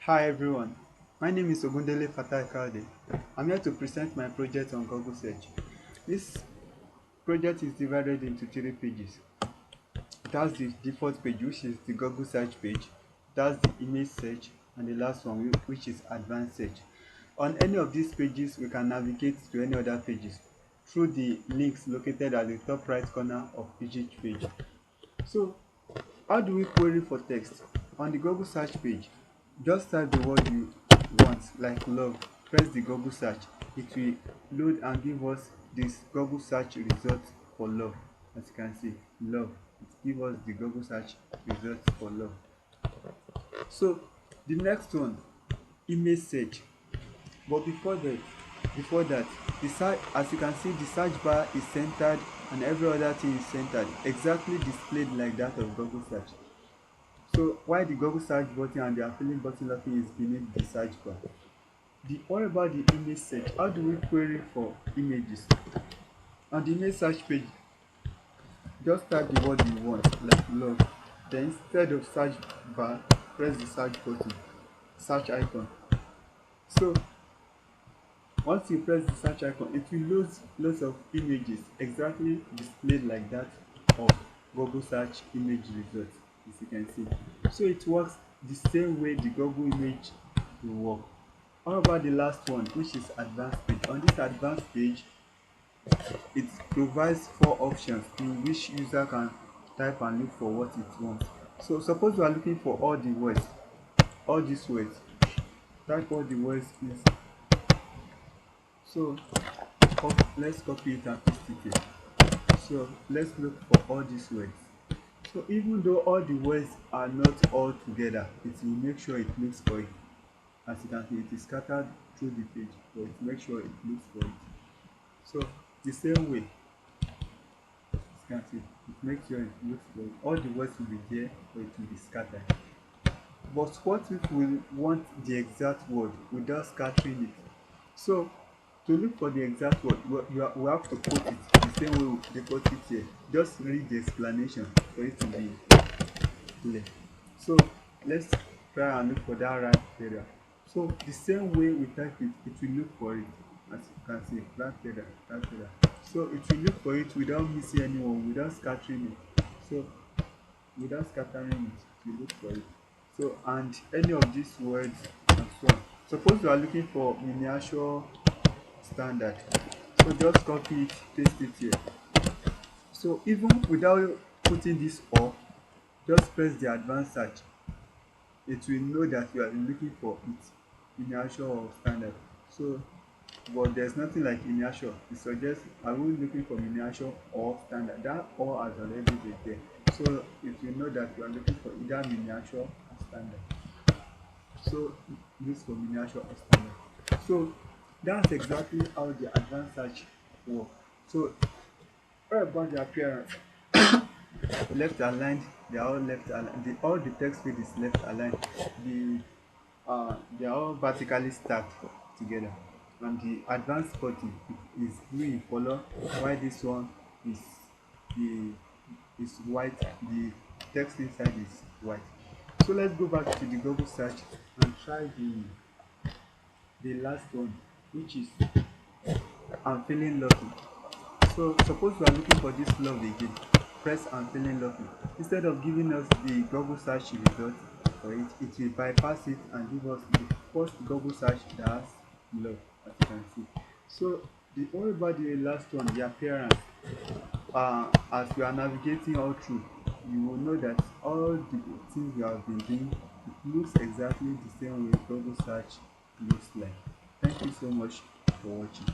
Hi everyone, my name is Ogundele Fatai Kalde. I'm here to present my project on Google Search. This project is divided into three pages. It has the default page, which is the Google Search page. It has the image search, and the last one, which is advanced search. On any of these pages, we can navigate to any other pages through the links located at the top right corner of each page. So, how do we query for text? On the Google search page, just type the word you want, like love. Press the Google search. It will load and give us this Google search result for love. As you can see, love. It gives us the Google search results for love. So the next one, image search. But before that, the search, as you can see, the search bar is centered and every other thing is centered, exactly displayed like that of Google search. So while the Google search button and the affiliate button locking is beneath the search bar. What about the image search? How do we query for images? On the image search page, just type the word you want, like love. Then instead of search bar, press the search button, search icon. So once you press the search icon, it will load lots of images exactly displayed like that of Google search image results, as you can see. So it works the same way the Google image will work. How about the last one, which is advanced page? On this advanced page, it provides four options in which user can type and look for what it wants. So suppose you are looking for all the words, all these words. Type all the words, please. So let's copy it and paste it here. So let's look for all these words. So even though all the words are not all together, it will make sure it looks for it. As you can see, it is scattered through the page, but it makes sure it looks for it. So the same way, as you can see, it makes sure it looks for it. All the words will be there, but it will be scattered. But what if we want the exact word without scattering it? So to look for the exact word, we have to quote it the same way they quote it here. Just read the explanation for it to be clear. So let's try and look for that right area. So the same way we type it, it will look for it. As you can see, right area, right area. So it will look for it without missing anyone, without scattering it. So without scattering it will look for it. So and any of these words and so on. Suppose you are looking for miniature standard, so just copy it, paste it here. So even without putting this or, just press the advanced search. It will know that you are looking for it, miniature or standard. So but there's nothing like miniature. It suggests, are we looking for miniature or standard? That or has already been there, so it will know that you are looking for either miniature or standard. So this for miniature or standard. So that's exactly how the advanced search works. So what about the appearance? Left aligned, they are all left aligned. All the text field is left aligned. They are all vertically stacked together. And the advanced button is blue in color, while this one is the is white. The text inside is white. So let's go back to the Google search and try the last one, which is I'm feeling lucky. So suppose we are looking for this love again. Press I'm feeling lucky. Instead of giving us the Google search result for it, it will bypass it and give us the first Google search that has love, as you can see. So the only about the last one, the appearance, as we are navigating all through, you will know that all the things we have been doing, it looks exactly the same way Google search looks like. Thank you so much for watching.